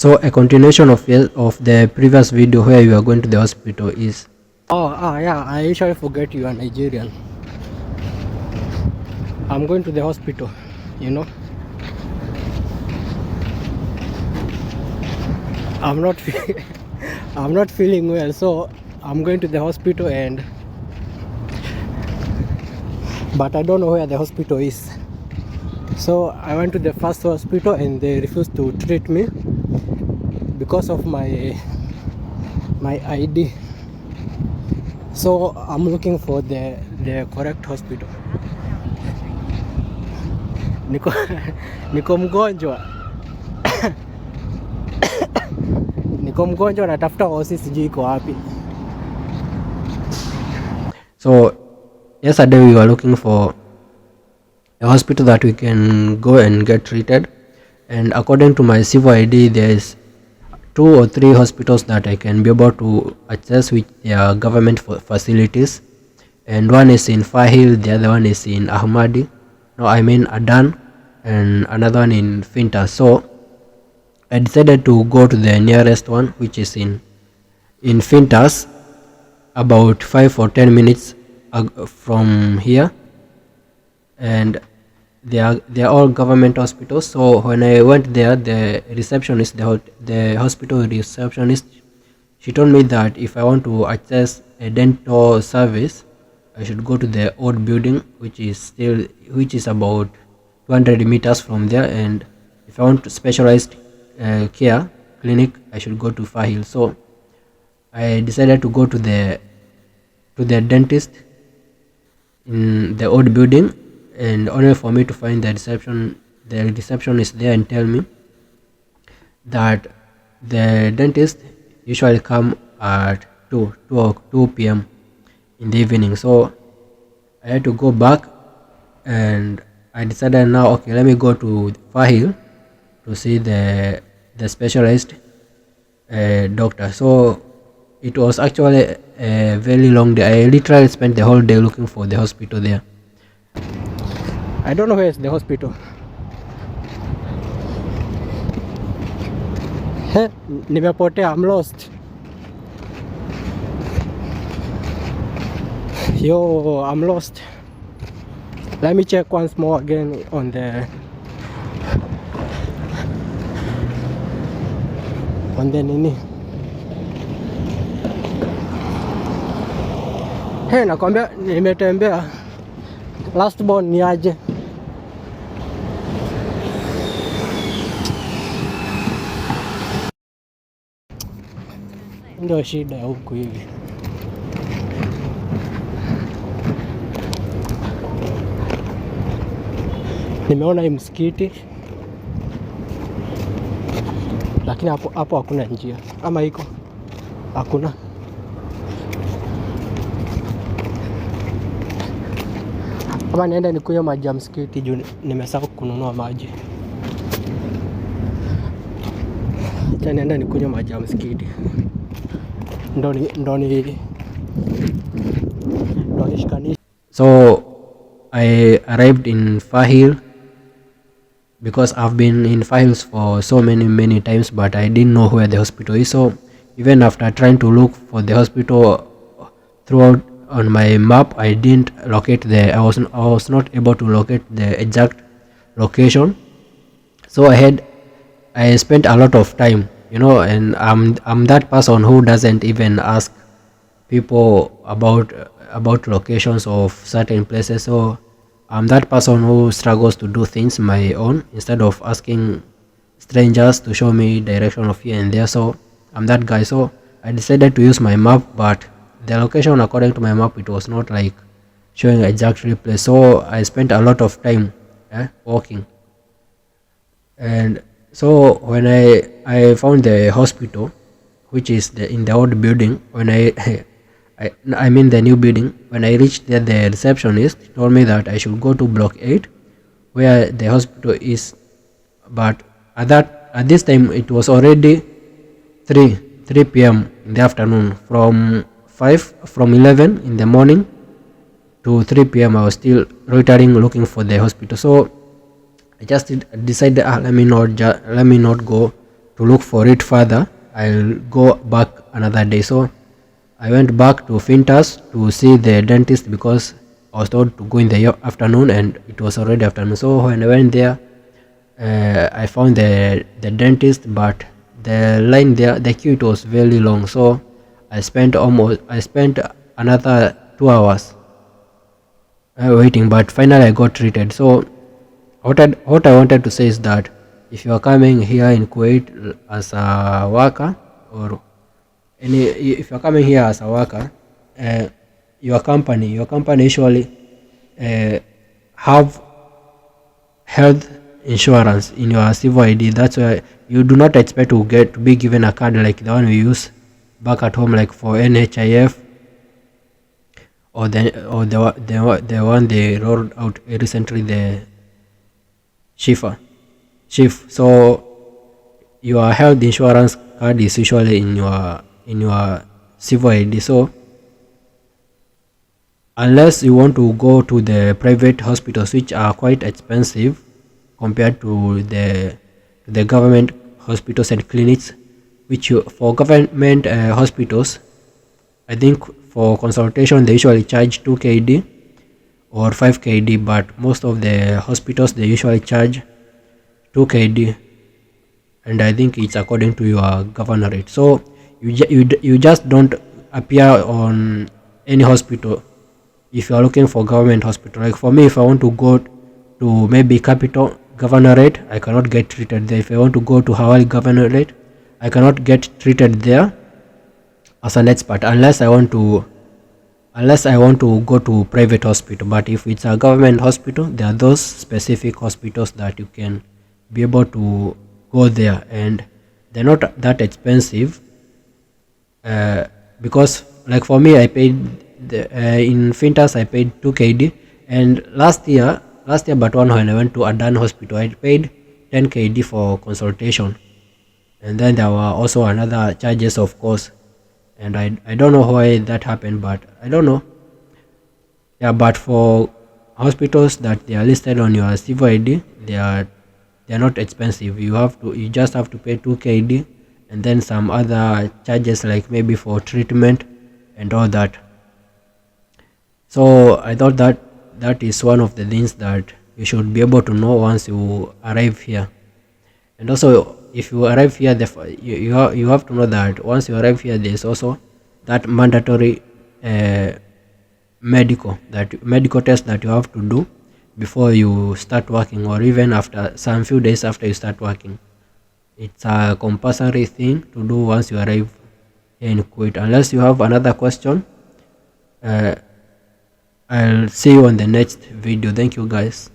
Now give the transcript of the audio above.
So a continuation of the previous video where you are going to the hospital is. Yeah, I usually forget you are Nigerian. I'm going to the hospital, you know. I'm not I'm not feeling well, so I'm going to the hospital, but I don't know where the hospital is. So I went to the first hospital and they refused to treat me because of my ID. So I'm looking for the correct hospital. Niko niko mgonjwa. Niko mgonjwa natafuta hosi sijui iko wapi. So yesterday we were looking for a hospital that we can go and get treated, and according to my civil ID there's 2 or 3 hospitals that I can be able to access with their government facilities, and one is in Fahil, the other one is in Ahmadi, no I mean Adan, and another one in Finta. So I decided to go to the nearest one, which is in Fintas, about 5 or 10 minutes from here, and they are all government hospitals. So when I went there, the receptionist, the hospital receptionist, she told me that if I want to access a dental service, I should go to the old building, which is about 200 meters from there, and if I want to specialized care clinic, I should go to Fahil. So I decided to go to the dentist in the old building, and only for me to find the receptionist there and tell me that the dentist usually come at 2 p.m. in the evening. So I had to go back, and I decided now, okay, let me go to Fahil to see the specialized doctor. So it was actually a very long day. I literally spent the whole day looking for the hospital there. I don't know where is the hospital. Hey, nimepotea, I'm lost. Yo, I'm lost. Let me check once more again on the nini. Hey, nakwambia nimetembea. Last born ni aje. Ndio shida huku hivi. Nimeona hii msikiti, lakini hapo hakuna njia. Ama iko? Hakuna. Ama niende nikunywe maji ya msikiti juu nimesahau kununua maji. Acha niende nikunywe maji ya msikiti. Ndo nishikanisha. So I arrived in Fahil because I've been in Fahils for so many times, but I didn't know where the hospital is. So even after trying to look for the hospital throughout on my map, I didn't locate I was not able to locate the exact location. So I spent a lot of time, and I'm that person who doesn't even ask people about locations of certain places. So I'm that person who struggles to do things my own instead of asking strangers to show me direction of here and there. So I'm that guy. So I decided to use my map, but the location according to my map, it was not like showing exactly place. So I spent a lot of time walking, and so when I found the hospital, which is in the old building, when I mean the new building, when I reached there, the receptionist told me that I should go to block 8 where the hospital is, but at this time it was already 3 p.m. in the afternoon. From 11 in the morning to 3 p.m. I was still loitering looking for the hospital. So I just decided let me not go to look for it further, I'll go back another day. So I went back to Fintas to see the dentist because I was told to go in the afternoon and it was already afternoon. So when I went there, I found the dentist, but the line there, the queue, it was very long. So I spent another 2 hours waiting, but finally I got treated. So what I wanted to say is that if you are coming here in Kuwait as a worker, or if you are coming here as a worker, your company usually have health insurance in your civil ID. That's why you do not expect to be given a card like the one we use back at home, like for NHIF, or the one they rolled out recently, the Chief. So your health insurance card is usually in your civil ID. So unless you want to go to the private hospitals, which are quite expensive compared to the government hospitals and clinics, which for government hospitals, I think for consultation they usually charge 2 KD or 5 KD, but most of the hospitals they usually charge 2 KD, and I think it's according to your governorate. So you just don't appear on any hospital if you are looking for government hospital. Like for me, if I want to go to maybe Capital Governorate, I cannot get treated there. If I want to go to Hawali Governorate, I cannot get treated there as an expert unless I want to go to private hospital. But if it's a government hospital, there are those specific hospitals that you can be able to go there, and they're not that expensive, because like for me, I paid in Fintas I paid 2 KD, and last year but one, when I went to Adan hospital, I paid 10 KD for consultation, and then there were also another charges, of course, and I don't know why that happened, but I don't know. Yeah, but for hospitals that they are listed on your civil ID, they are not expensive. You just have to pay 2 KD, and then some other charges like maybe for treatment and all that. So I thought that is one of the things that you should be able to know once you arrive here. And also, if you arrive here, you have to know that once you arrive here, there is also that mandatory medical test that you have to do before you start working, or even after some few days after you start working. It's a compulsory thing to do once you arrive here in Kuwait. Unless you have another question, I'll see you on the next video. Thank you, guys.